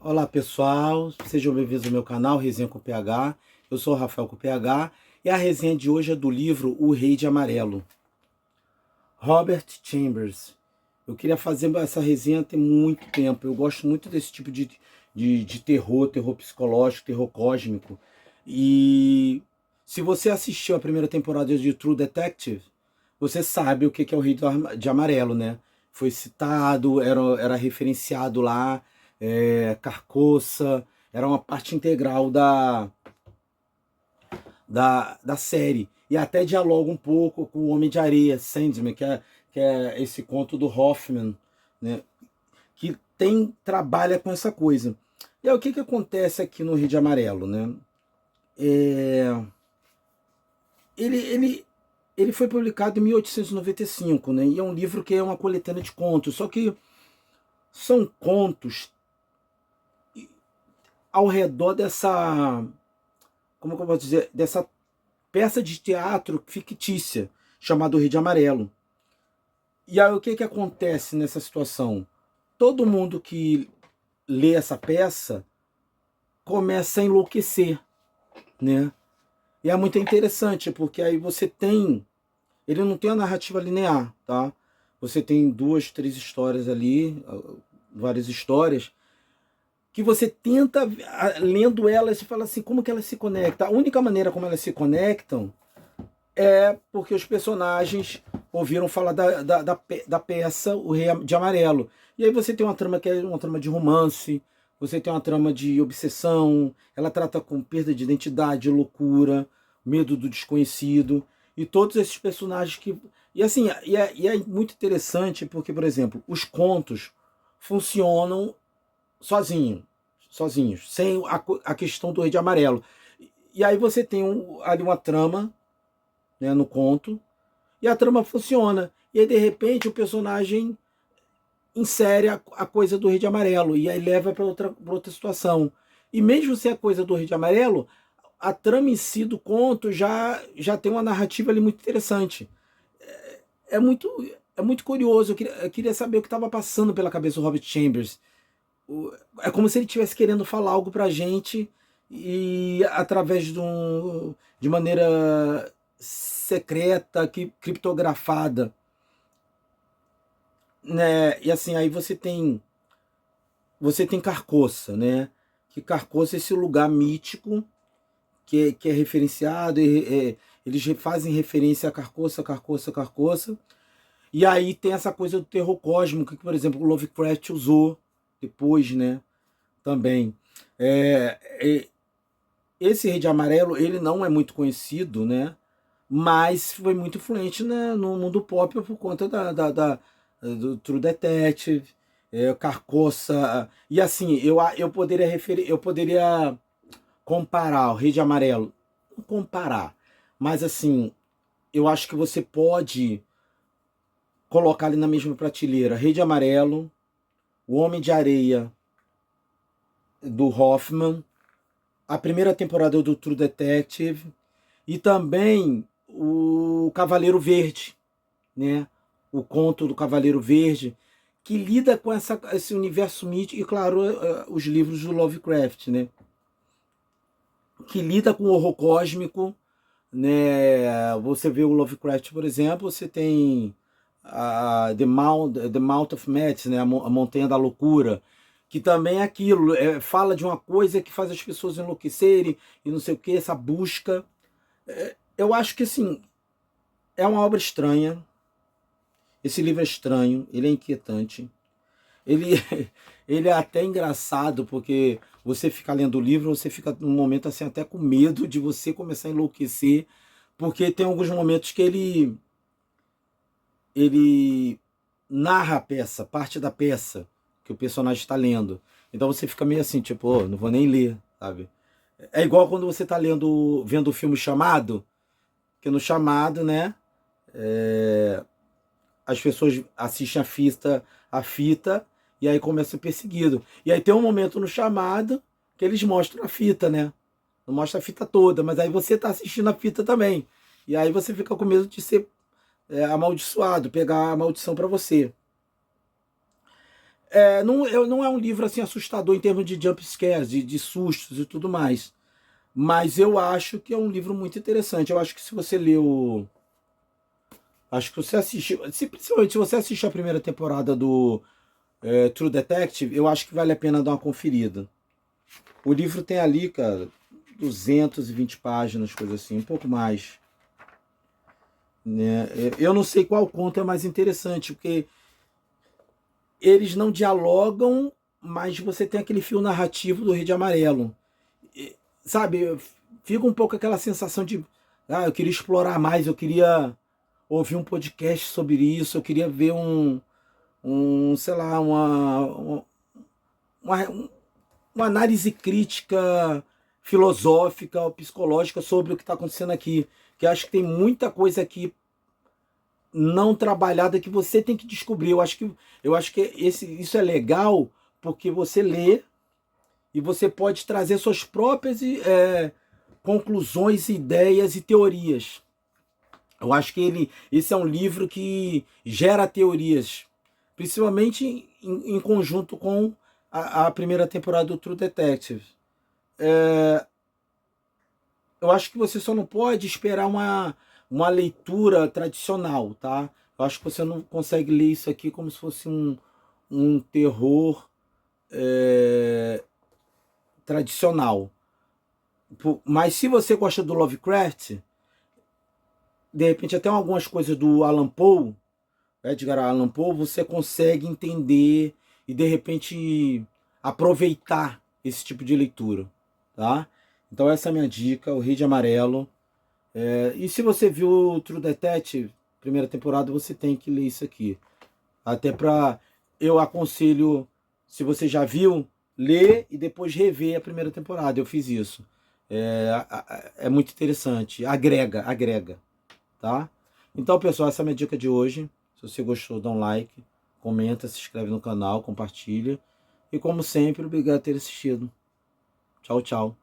Olá pessoal, sejam bem-vindos ao meu canal Resenha com PH. Eu sou o Rafael com PH e a resenha de hoje é do livro O Rei de Amarelo, Robert Chambers. Eu queria fazer essa resenha tem muito tempo. Eu gosto muito desse tipo de terror psicológico, terror cósmico. E se você assistiu a primeira temporada de True Detective, você sabe o que é o Rei de Amarelo, né? Foi citado, era referenciado lá, Carcoça, era uma parte integral da série. E até dialoga um pouco com o Homem de Areia, Sandman, que é esse conto do Hoffman, né? Que trabalha com essa coisa. E aí, o que acontece aqui no Rio de Amarelo, né? É, ele, ele, ele foi publicado em 1895, né? E é um livro que é uma coletânea de contos, só que são contos ao redor dessa, como que eu posso dizer, dessa peça de teatro fictícia chamada O Rio de Amarelo. E aí o que acontece nessa situação? Todo mundo que lê essa peça começa a enlouquecer, né? E é muito interessante, porque aí você tem... Ele não tem a narrativa linear, tá? Você tem duas, três histórias ali, várias histórias, que você tenta, lendo elas, você fala assim, como que elas se conectam? A única maneira como elas se conectam é porque os personagens ouviram falar da peça O Rei de Amarelo. E aí você tem uma trama que é uma trama de romance, você tem uma trama de obsessão, ela trata com perda de identidade, loucura, medo do desconhecido, e todos esses personagens que... E assim, e é muito interessante porque, por exemplo, os contos funcionam sozinhos, sem a questão do Rei de Amarelo. E aí você tem ali uma trama, né, no conto, e a trama funciona. E aí, de repente, o personagem insere a coisa do Rei de Amarelo, e aí leva para outra situação. E mesmo se é coisa do Rei de Amarelo, a trama em si do conto já tem uma narrativa ali muito interessante. É muito, é muito curioso. Eu queria saber o que estava passando pela cabeça do Robert Chambers. É como se ele estivesse querendo falar algo pra gente e através de maneira secreta, criptografada, né? E assim, aí você tem Carcoça, né? Que Carcoça é esse lugar mítico que é referenciado, eles fazem referência a Carcoça, Carcoça, Carcoça. E aí tem essa coisa do terror cósmico que, por exemplo, o Lovecraft usou depois, né? Também. É, é, Esse Rei de Amarelo, ele não é muito conhecido, né? Mas foi muito influente, né, no mundo pop por conta do True Detective, Carcoça. E assim, eu poderia comparar o Rei de Amarelo. Não comparar, mas assim, eu acho que você pode colocar ali na mesma prateleira Rei de Amarelo, O Homem de Areia do Hoffman, a primeira temporada do True Detective e também o Cavaleiro Verde, né? O conto do Cavaleiro Verde, que lida com esse universo mítico, e claro, os livros do Lovecraft, né? Que lida com o horror cósmico, né? Você vê o Lovecraft, por exemplo, você tem The Mount of Madness, né? A Montanha da Loucura, que também é aquilo, fala de uma coisa que faz as pessoas enlouquecerem e não sei o que, essa busca. Eu acho que assim, é uma obra estranha. Esse livro é estranho, ele é inquietante. Ele, ele é até engraçado, porque você fica lendo o livro, você fica num momento assim até com medo de você começar a enlouquecer, porque tem alguns momentos que ele narra a peça, parte da peça que o personagem está lendo. Então você fica meio assim, tipo, oh, não vou nem ler, sabe? É igual quando você está vendo o filme Chamado, que no Chamado, né, as pessoas assistem a fita e aí começa o perseguido. E aí tem um momento no Chamado que eles mostram a fita, né? Não mostra a fita toda, mas aí você tá assistindo a fita também. E aí você fica com medo de ser amaldiçoado, pegar a maldição para você. Não é um livro assim assustador em termos de jump scares, de sustos e tudo mais. Mas eu acho que é um livro muito interessante. Eu acho que se você leu. Acho que você assistiu. Principalmente se você assistiu a primeira temporada do True Detective, eu acho que vale a pena dar uma conferida. O livro tem ali, cara, 220 páginas, coisa assim, um pouco mais. Né? Eu não sei qual conto é mais interessante, porque eles não dialogam, mas você tem aquele fio narrativo do Rede Amarelo. Sabe, fica um pouco aquela sensação de, eu queria explorar mais, eu queria ouvir um podcast sobre isso, eu queria ver sei lá, uma, uma análise crítica, filosófica ou psicológica sobre o que está acontecendo aqui. Que eu acho que tem muita coisa aqui não trabalhada que você tem que descobrir. Eu acho que isso é legal porque você lê e você pode trazer suas próprias conclusões, ideias e teorias. Eu acho que esse é um livro que gera teorias, principalmente em conjunto com a primeira temporada do True Detective. Eu acho que você só não pode esperar uma leitura tradicional, tá? Eu acho que você não consegue ler isso aqui como se fosse um terror tradicional. Mas se você gosta do Lovecraft, de repente até algumas coisas do Allan Poe, Edgar Allan Poe, você consegue entender e de repente aproveitar esse tipo de leitura, tá? Então essa é a minha dica, o Rei de Amarelo. E se você viu o True Detective, primeira temporada, você tem que ler isso aqui. Até pra. Eu aconselho, se você já viu, ler e depois rever a primeira temporada. Eu fiz isso. É muito interessante. Agrega, tá? Então, pessoal, essa é a minha dica de hoje. Se você gostou, dá um like, comenta, se inscreve no canal, compartilha. E como sempre, obrigado por ter assistido. Tchau, tchau.